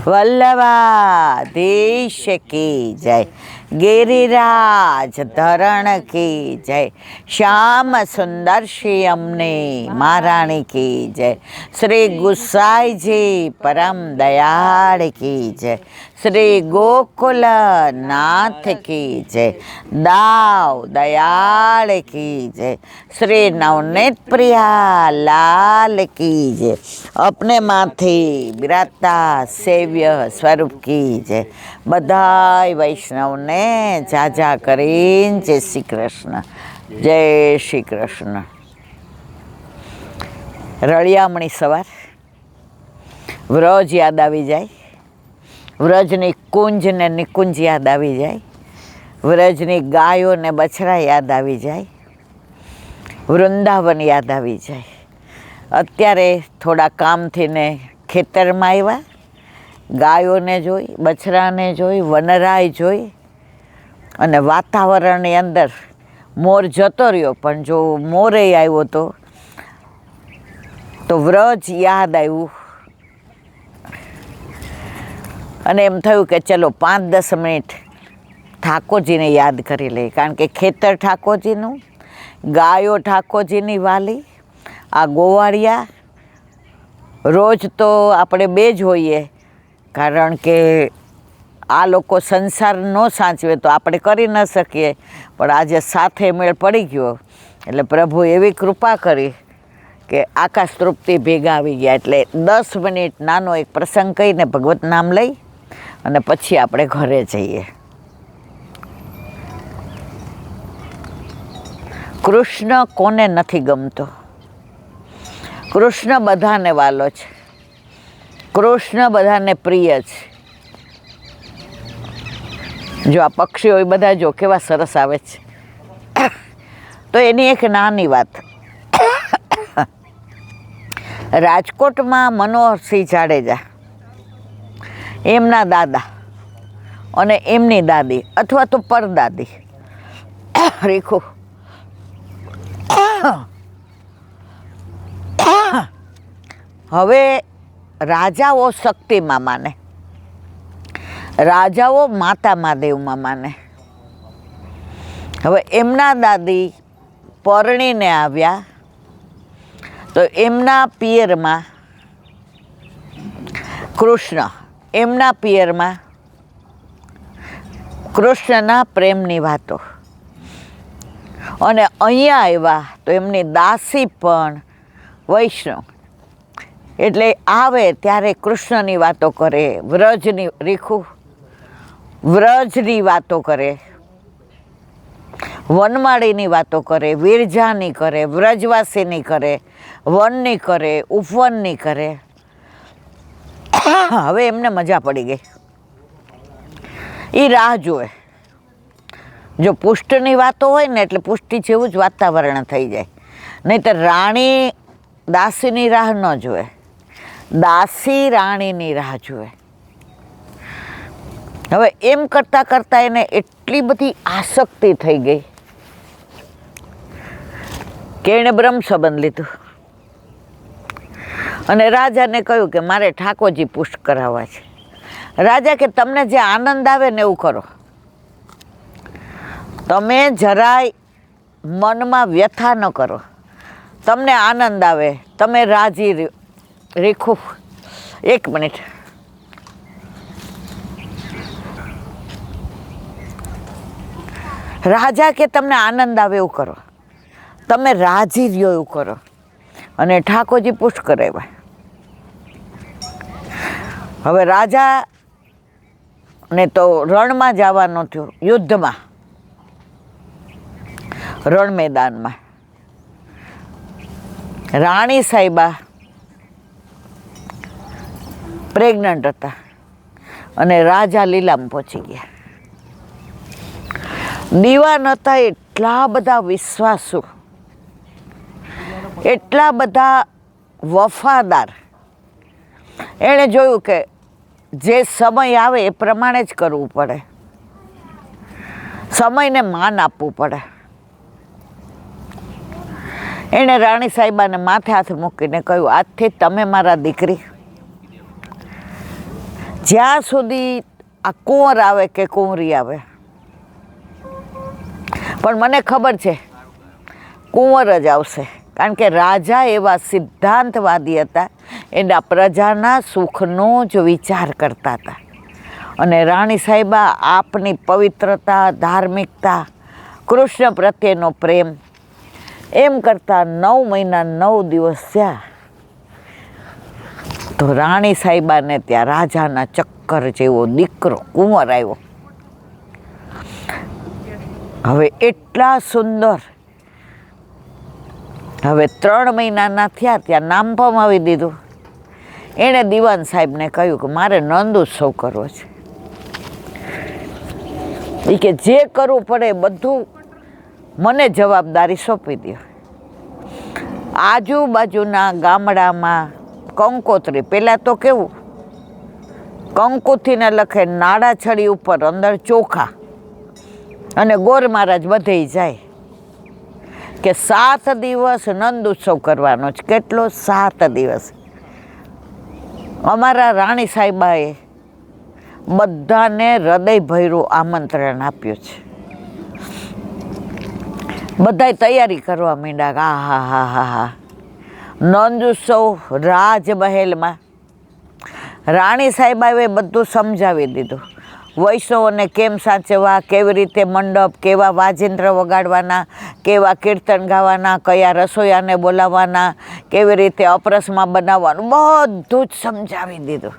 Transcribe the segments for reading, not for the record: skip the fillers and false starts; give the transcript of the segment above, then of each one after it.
વલ્લભાધીશ કી જય, ગિરિરાજ ધરણ કી જય, શ્યામ સુંદર શ્રી અમને મહારાણી કી જય, શ્રી ગુસાઈજી પરમ દયાળ કી જય, શ્રી ગોકુલ નાથ કી જય, દાવ દયાળ કી જય, શ્રી નવનેત પ્રિયા લાલ કી જય, અપને માથી બિરાજતા સેવ્ય સ્વરૂપ કી જય. બધાય વૈષ્ણવને જાજા કરીને જય શ્રી કૃષ્ણ, જય શ્રી કૃષ્ણ. રળિયામણી સવાર, વ્રજ યાદ આવી જાય, વ્રજની કુંજ ને નિકુંજ યાદ આવી જાય, વ્રજની ગાયો ને બછડા યાદ આવી જાય, વૃંદાવન યાદ આવી જાય. અત્યારે થોડા કામથી ને ખેતરમાં આવ્યા, ગાયોને જોઈ, બછડાને જોઈ, વનરાય જોઈ, અને વાતાવરણની અંદર મોર જતો રહ્યો, પણ જો મોરે આવ્યો તો વ્રજ યાદ આવ્યું. અને એમ થયું કે ચલો 5-10 મિનિટ ઠાકોરજીને યાદ કરી લઈએ, કારણ કે ખેતર ઠાકોરજીનું, ગાયો ઠાકોરજીની વાલી, આ ગોવાળિયા રોજ તો આપણે બે જ હોઈએ, કારણ કે આ લોકો સંસાર ન સાચવે તો આપણે કરી ન શકીએ, પણ આજે સાથે મેળ પડી ગયો એટલે પ્રભુ એવી કૃપા કરી કે આકાશ તૃપ્તિ ભેગા આવી ગયા. એટલે 10 મિનિટ નાનો એક પ્રસંગ કહીને ભગવત નામ લઈ અને પછી આપણે ઘરે જઈએ. કૃષ્ણ કોને નથી ગમતો? કૃષ્ણ બધાને વાલો છે, કૃષ્ણ બધાને પ્રિય છે. જો આ પક્ષીઓ એ બધા જો કેવા સરસ આવે છે. તો એની એક નાની વાત, રાજકોટમાં મનોહરસિંહ જાડેજા, એમના દાદા અને એમની દાદી અથવા તો પરદાદી રેખો હવે રાજાઓ શક્તિમાં માને, રાજાઓ માતા મહાદેવમાં માને. હવે એમના દાદી પરણીને આવ્યા તો એમના પિયરમાં કૃષ્ણ, એમના પિયરમાં કૃષ્ણના પ્રેમની વાતો, અને અહીંયા આવ્યા તો એમની દાસી પણ વૈષ્ણવ, એટલે આવે ત્યારે કૃષ્ણની વાતો કરે, વ્રજની રીખું વ્રજની વાતો કરે, વનમાળીની વાતો કરે, વિરજાની કરે, વ્રજવાસીની કરે, વનની કરે, ઉપવનની કરે. હવે એમને મજા પડી ગઈ, એ રાહ જોવે. જો પુષ્ટની વાતો હોય ને એટલે પુષ્ટિ જેવું જ વાતાવરણ થઈ જાય, નહીંતર રાણી દાસીની રાહ ન જોવે, દાસી રાણીની રાહ જોવે. હવે એમ કરતાં કરતાં એને એટલી બધી આસક્તિ થઈ ગઈ કે એણે બ્રહ્મ સંબંધ લીધું અને રાજાને કહ્યું કે મારે ઠાકોરજી પુષ્ટ કરાવવા છે. રાજા કે તમને જે આનંદ આવે ને એવું કરો, તમે જરાય મનમાં વ્યથા ન કરો, તમને આનંદ આવે, તમે રાજી રેખો. 1 મિનિટ. રાજા કે તમને આનંદ આવે એવું કરો, તમે રાજી રહ્યો એવું કરો, અને ઠાકોરજી પુષ્ટ કરાવ્યા. હવે રાજાને તો રણમાં જવાનો થયો, યુદ્ધમાં, રણ મેદાનમાં. રાણી સાહેબા પ્રેગ્નન્ટ હતા અને રાજા લીલામાં પહોંચી ગયા. દીવાન હતા એટલા બધા વિશ્વાસુ, એટલા બધા વફાદાર. એણે જોયું કે જે સમય આવે એ પ્રમાણે જ કરવું પડે, સમયને માન આપવું પડે. એણે રાણી સાહેબાને માથે હાથ મૂકીને કહ્યું, આજથી તમે મારા દીકરી, જ્યાં સુધી આ કુંવર આવે કે કુંવરી આવે, પણ મને ખબર છે કુંવર જ આવશે, કારણ કે રાજા એવા સિદ્ધાંતવાદી હતા, એના પ્રજાના સુખનો જ વિચાર કરતા હતા. અને રાણી સાહેબા આપની પવિત્રતા, ધાર્મિકતા, કૃષ્ણ પ્રત્યેનો પ્રેમ એમ કરતાં 9 મહિના 9 દિવસ થયા તો રાણી સાહેબાને ત્યાં રાજાના ચક્કર જેવો દીકરો કુંવર આવ્યો. હવે એટલા સુંદર, હવે 3 મહિનાના થયા ત્યાં નામ પણ આવી દીધું. એણે દિવાન સાહેબને કહ્યું કે મારે નંદ ઉત્સવ કરવો છે. એ કે જે કરવું પડે બધું મને જવાબદારી સોંપી દો. આજુબાજુના ગામડામાં કંકોત્રી, પહેલાં તો કેવું કંકુથી ને લખે નાડા છડી ઉપર અંદર ચોખા, અને ગોર મહારાજ બધે જાય કે 7 દિવસ નંદ ઉત્સવ કરવાનો છે. કેટલો? 7 દિવસ. અમારા રાણી સાહેબાએ બધાને હૃદયભર્યું આમંત્રણ આપ્યું છે. બધાય તૈયારી કરવા માંડ્યા. હા હા હા હા હા નંદ ઉત્સવ રાજમહેલમાં. રાણી સાહેબાએ બધું સમજાવી દીધું. વૈષ્ણવોને કેમ સાચવવા, કેવી રીતે મંડપ, કેવા વાજિંત્ર વગાડવાના, કેવા કીર્તન ગાવાના, કયા રસોઈયાને બોલાવવાના, કેવી રીતે અપરસમાં બનાવવાનું, બધું જ સમજાવી દીધું.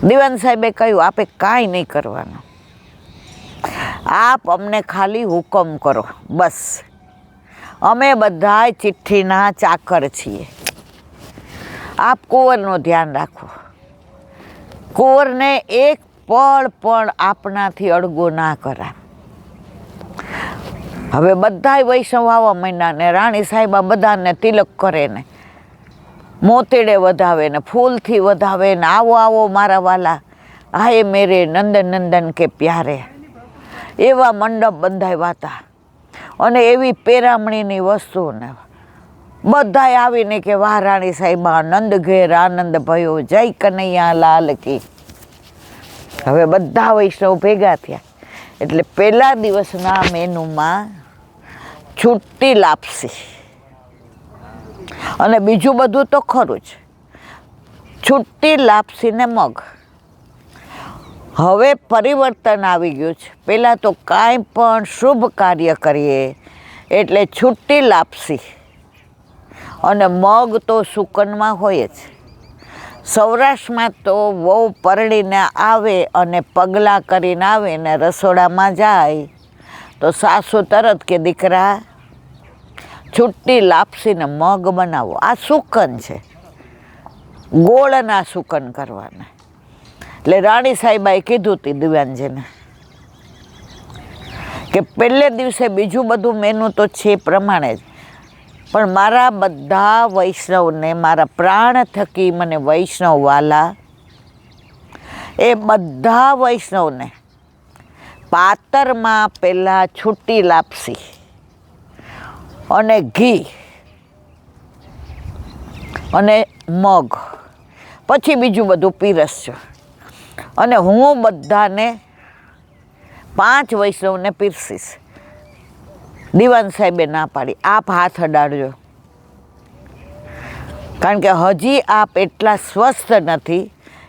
દિવાન સાહેબે કહ્યું આપે કાંઈ નહીં કરવાનું, આપ અમને ખાલી હુકમ કરો બસ. અમે બધા ચિઠ્ઠીના ચાકર છીએ. આપ કુંવરનું ધ્યાન રાખો, કુંવરને એક પળ પણ આપણાથી અડગો ના કરા. હવે બધા વૈષ્ણવ આવવા માંડ્યા ને રાણી સાહેબા બધાને તિલક કરે ને મોતીડે વધાવે ને ફૂલથી વધાવે ને આવો આવો મારા વાલા, હાય મેરે નંદન નંદન કે પ્યારે, એવા મંડપ બંધાવ્યા હતા. અને એવી પેરામણીની વસ્તુને બધાય આવીને કે વાહ રાણી સાહેબા, નંદ ઘેર આનંદ ભયો, જય કનૈયા લાલ કી. હવે બધા વૈષ્ણવ ભેગા થયા એટલે પહેલા દિવસના મેનુમાં છુટ્ટી લાપસી અને બીજું બધું તો ખરું જ, છુટ્ટી લાપસી ને મગ. હવે પરિવર્તન આવી ગયું છે. પહેલાં તો કાંઈ પણ શુભ કાર્ય કરીએ એટલે છુટ્ટી લાપસી અને મગ તો સુકનમાં હોય જ. સૌરાષ્ટ્રમાં તો વહુ પરણીને આવે અને પગલાં કરીને આવે ને રસોડામાં જાય તો સાસુ તરત કે દીકરા છુટ્ટી લાપસીને મગ બનાવો. આ સુકન છે, ગોળના સુકન કરવાના. એટલે રાણી સાહેબાએ કીધું હતું દિવાનજીને કે પહેલે દિવસે બીજું બધું મેનુ તો છે પ્રમાણે જ, પણ મારા બધા વૈષ્ણવને, મારા પ્રાણ થકી મને વૈષ્ણવ વાલા, એ બધા વૈષ્ણવને પાતરમાં પહેલાં છુટ્ટી લાપસી અને ઘી અને મગ, પછી બીજું બધું પીરસજો. અને હું બધાને 5 વૈષ્ણવને પીરસીશ. દિવાન સાહેબે ના પાડી, આપ હાથ અડાડજો, કારણ કે હજી આપ એટલા સ્વસ્થ નથી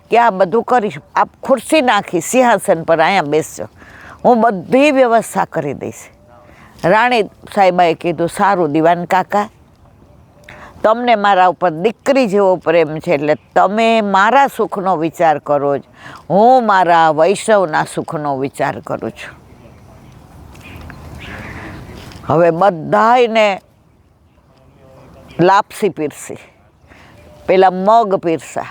કે આ બધું કરીશ. આપ ખુરશી નાખી સિંહાસન પર અહીંયા બેસજો, હું બધી વ્યવસ્થા કરી દઈશ. રાણી સાહેબાએ કીધું સારું દિવાન કાકા, તમને મારા ઉપર દીકરી જેવો પ્રેમ છે એટલે તમે મારા સુખનો વિચાર કરો જ, હું મારા વૈષ્ણવના સુખનો વિચાર કરું છું. હવે બધાયને લાપસી પીરસી, પેલા મગ પીરસા.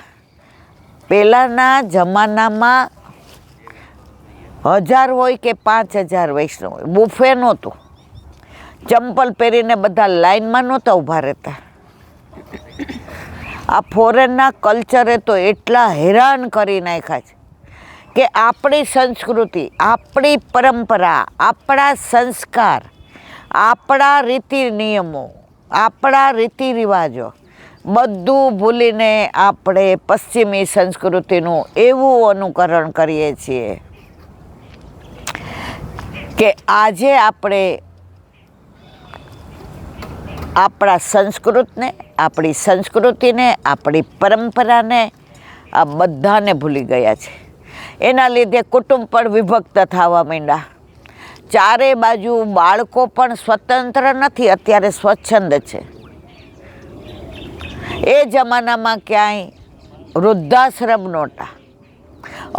પહેલાંના જમાનામાં 1000 હોય કે 5000 વૈષ્ણવ હોય, બુફે નહોતું. ચંપલ પહેરીને બધા લાઈનમાં નહોતા ઊભા રહેતા. આ ફોરેનના કલ્ચરે તો એટલા હેરાન કરી નાખ્યા છે કે આપણી સંસ્કૃતિ, આપણી પરંપરા, આપણા સંસ્કાર, આપણા રીતિ નિયમો, આપણા રીતિ રિવાજો બધું ભૂલીને આપણે પશ્ચિમી સંસ્કૃતિનું એવું અનુકરણ કરીએ છીએ કે આજે આપણે આપણા આપણી સંસ્કૃતિને, આપણી પરંપરાને, આ બધાને ભૂલી ગયા છે. એના લીધે કુટુંબ પણ વિભક્ત થવા માંડ્યા. ચારે બાજુ બાળકો પણ સ્વતંત્ર નથી, અત્યારે સ્વચ્છંદ છે. એ જમાનામાં ક્યાંય વૃદ્ધાશ્રમ નહોતા,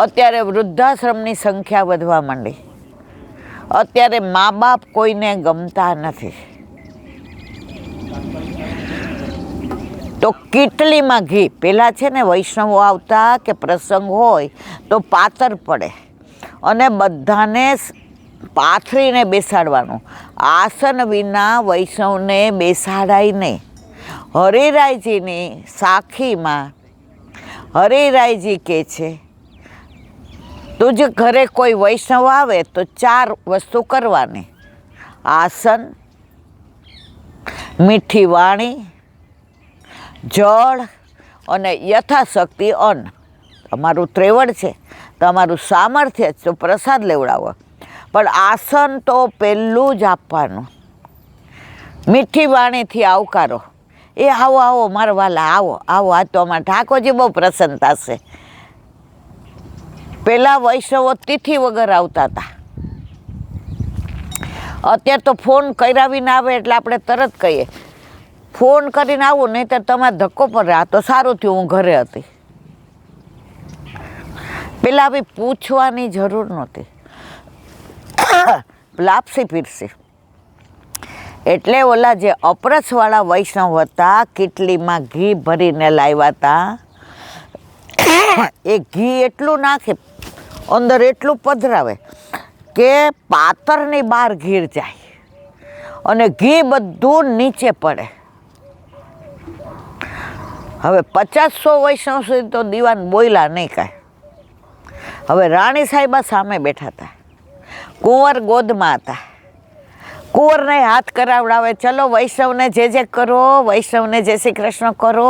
અત્યારે વૃદ્ધાશ્રમની સંખ્યા વધવા માંડી. અત્યારે મા બાપ કોઈને ગમતા નથી. તો કીટલીમાં ઘી, પેલા છે ને વૈષ્ણવો આવતા કે પ્રસંગ હોય તો પાતર પડે અને બધાને પાથરીને બેસાડવાનું. આસન વિના વૈષ્ણવને બેસાડાય નહીં. હરિરાયજીની સાખીમાં હરિરાયજી કહે છે, તુજ ઘરે કોઈ વૈષ્ણવ આવે તો 4 વસ્તુ કરવાની: આસન, મીઠી વાણી, જળ અને યથાશક્તિ અન્ન. તમારું ત્રેવડ છે, તમારું સામર્થ્ય છે તો પ્રસાદ લેવડાવો, પણ આસન તો પહેલું જ આપવાનું. મીઠી વાણીથી આવકારો, એ આવો આવો મારા વાલા, આવો આવો, આ તો અમારા ઠાકોરજી બહુ પ્રસન્ન થશે. પહેલાં વૈષ્ણવો તિથિ વગર આવતા હતા. અત્યારે તો ફોન કર્યા વિના આવે એટલે આપણે તરત કહીએ, ફોન કરીને આવું, નહીં તો તમારે ધક્કો પડે. આ તો સારું થયું હું ઘરે હતી. પેલા બી પૂછવાની જરૂર નહોતી. લાપસી પીરસી એટલે ઓલા જે અપરસવાળા વૈષ્ણવ હતા, કીટલીમાં ઘી ભરીને લાવ્યા હતા. એ ઘી એટલું નાખે, અંદર એટલું પધરાવે કે પાતરની બહાર ઘી જાય અને ઘી બધું નીચે પડે. હવે 50-100 વૈષ્ણવ સુધી તો દીવાન બોલ્યા નહીં કાંઈ. હવે રાણી સાહેબા સામે બેઠા હતા, કુંવર ગોદમાં હતા. કુંવરને હાથ કરાવડાવે, ચલો વૈષ્ણવને જે કરો, વૈષ્ણવને જય શ્રી કૃષ્ણ કરો.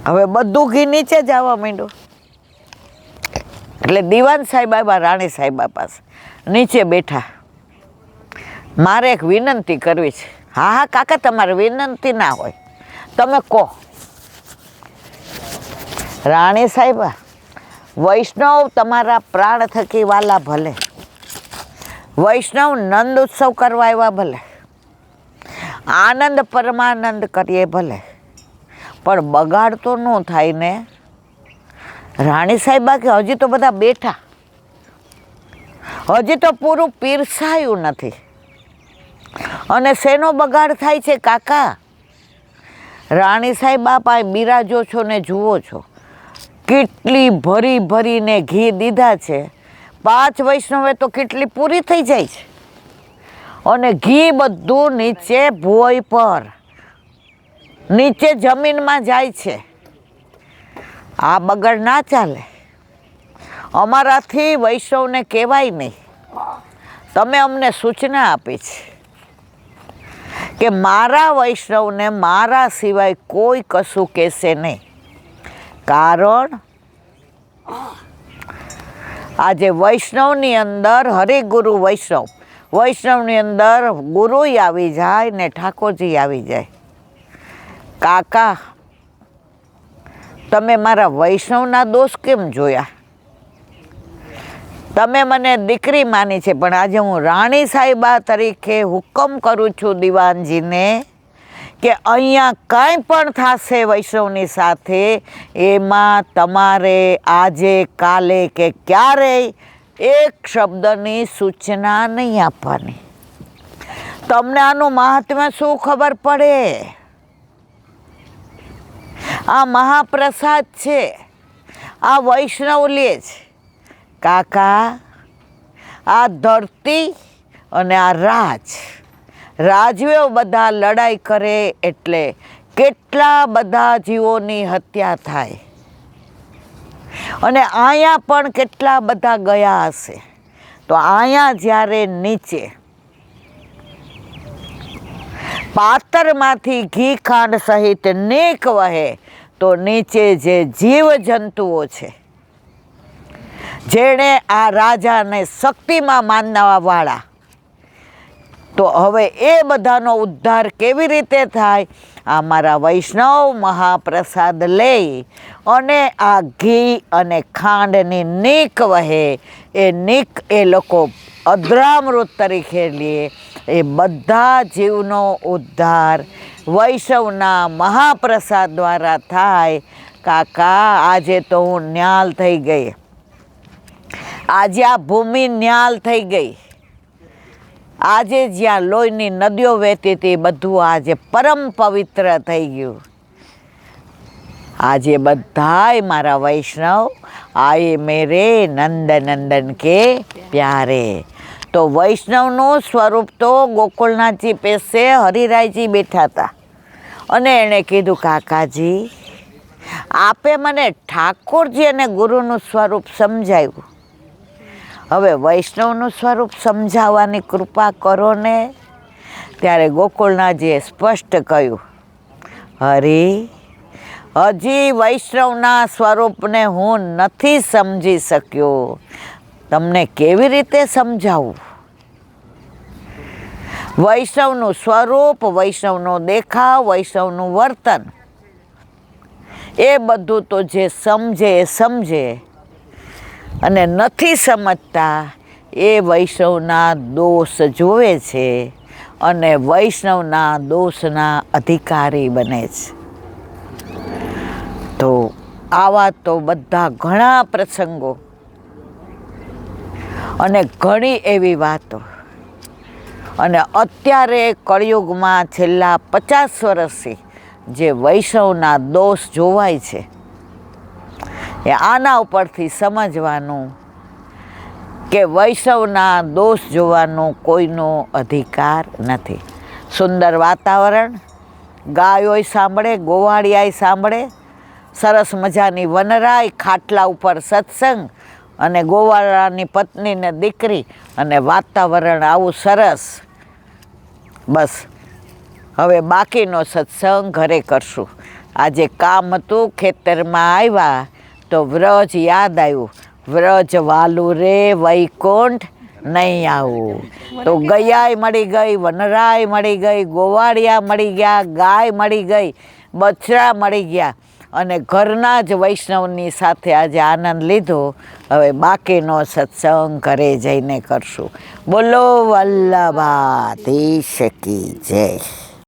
હવે બધું ઘી નીચે જ આવવા માંડ્યું. એટલે દીવાન સાહેબ આવ્યા રાણી સાહેબા પાસે, નીચે બેઠા. મારે એક વિનંતી કરવી છે. હા હા કાકા, તમારે વિનંતી ના હોય, તમે કહો. રાણી સાહેબા, વૈષ્ણવ તમારા પ્રાણ થકી વાલા ભલે, વૈષ્ણવ નંદ ઉત્સવ કરવા આવ્યા ભલે, આનંદ પરમાનંદ કરીએ ભલે, પણ બગાડ તો ન થાય ને. રાણી સાહેબા કે હજી તો બધા બેઠા, હજી તો પૂરું પીરસાયું નથી, અને શેનો બગાડ થાય છે કાકા? રાણી સાહેબ બાપા બિરાજો છો ને જુઓ છો, કેટલી ભરી ભરીને ઘી દીધા છે. 5 વૈષ્ણવે તો કેટલી પૂરી થઈ જાય છે, અને ઘી બધું નીચે ભોય પર, નીચે જમીનમાં જાય છે. આ બગાડ ના ચાલે. અમારાથી વૈષ્ણવને કહેવાય નહીં. તમે અમને સૂચના આપી છે કે મારા વૈષ્ણવને મારા સિવાય કોઈ કશું કહેશે નહીં. કારણ આજે વૈષ્ણવની અંદર હરિગુરુ વૈષ્ણવ, વૈષ્ણવની અંદર ગુરુય આવી જાય ને ઠાકોરજી આવી જાય. કાકા, તમે મારા વૈષ્ણવના દોષ કેમ જોયા? તમે મને દીકરી માની છે, પણ આજે હું રાણી સાહેબા તરીકે હુકમ કરું છું દીવાનજીને કે અહીંયા કાંઈ પણ થશે વૈષ્ણવની સાથે, એમાં તમારે આજે કાલે કે ક્યારેય એક શબ્દની સૂચના નહીં આપવાની. તમને આનું મહાત્મ્ય શું ખબર પડે? આ મહાપ્રસાદ છે, આ વૈષ્ણવ લે છે. કાકા, આ ધરતી અને આ રાજવીઓ બધા લડાઈ કરે એટલે કેટલા બધા જીવોની હત્યા થાય, અને અહીંયા પણ કેટલા બધા ગયા હશે. તો અહીંયા જ્યારે નીચે પાતરમાંથી ઘી ખાંડ સહિત નેક વહે, તો નીચે જે જીવજંતુઓ છે, જેણે આ રાજાને શક્તિમાં માનવાવાળા, તો હવે એ બધાનો ઉદ્ધાર કેવી રીતે થાય? આ મારા વૈષ્ણવ મહાપ્રસાદ લઈ અને આ ઘી અને ખાંડની નીક વહે, એ નીક એ લોકો અદ્રામૃત તરીકે લે, એ બધા જીવનો ઉદ્ધાર વૈષ્ણવના મહાપ્રસાદ દ્વારા થાય. કાકા, આજે તો હું ન્યાલ થઈ ગઈ, આજે આ ભૂમિ ન્યાલ થઈ ગઈ. આજે જ્યાં લોહીની નદીઓ વહેતી હતી બધું આજે પરમ પવિત્ર થઈ ગયું. આજે બધાય મારા વૈષ્ણવ આયે મેરે નંદ નંદન કે પ્યારે. તો વૈષ્ણવનું સ્વરૂપ તો ગોકુળનાથજી પાસે હરિરાયજી બેઠા હતા અને એણે કીધું, કાકાજી આપે મને ઠાકોરજી અને ગુરુનું સ્વરૂપ સમજાવ્યું, હવે વૈષ્ણવનું સ્વરૂપ સમજાવવાની કૃપા કરો ને. ત્યારે ગોકુળનાથજીએ સ્પષ્ટ કહ્યું, હરી, હજી વૈષ્ણવના સ્વરૂપને હું નથી સમજી શક્યો, તમને કેવી રીતે સમજાવું? વૈષ્ણવનું સ્વરૂપ, વૈષ્ણવનો દેખાવ, વૈષ્ણવનું વર્તન, એ બધું તો જે સમજે એ સમજે, અને નથી સમજતા એ વૈષ્ણવના દોષ જોવે છે અને વૈષ્ણવના દોષના અધિકારી બને છે. તો આવા તો બધા ઘણા પ્રસંગો અને ઘણી એવી વાતો, અને અત્યારે કળિયુગમાં છેલ્લા 50 વર્ષથી જે વૈષ્ણવના દોષ જોવાય છે, એ આના ઉપરથી સમજવાનું કે વૈષ્ણવના દોષ જોવાનો કોઈનો અધિકાર નથી. સુંદર વાતાવરણ, ગાયોય સાંભળે, ગોવાળિયાય સાંભળે, સરસ મજાની વનરાય, ખાટલા ઉપર સત્સંગ, અને ગોવાળાની પત્ની ને દીકરી, અને વાતાવરણ આવું સરસ. બસ હવે બાકીનો સત્સંગ ઘરે કરશું. આજે કામ હતું, ખેતરમાં આવ્યા તો વ્રજ યાદ આવ્યું, વ્રજ વાલું રે વૈકુંઠ નહીં આવું. તો ગયાય મળી ગઈ, વનરાય મળી ગઈ, ગોવાળિયા મળી ગયા, ગાય મળી ગઈ, બછડા મળી ગયા, અને ઘરના જ વૈષ્ણવની સાથે આજે આનંદ લીધો. હવે બાકીનો સત્સંગ ઘરે જઈને કરશું. બોલો વલ્લભાધીશ કી જય.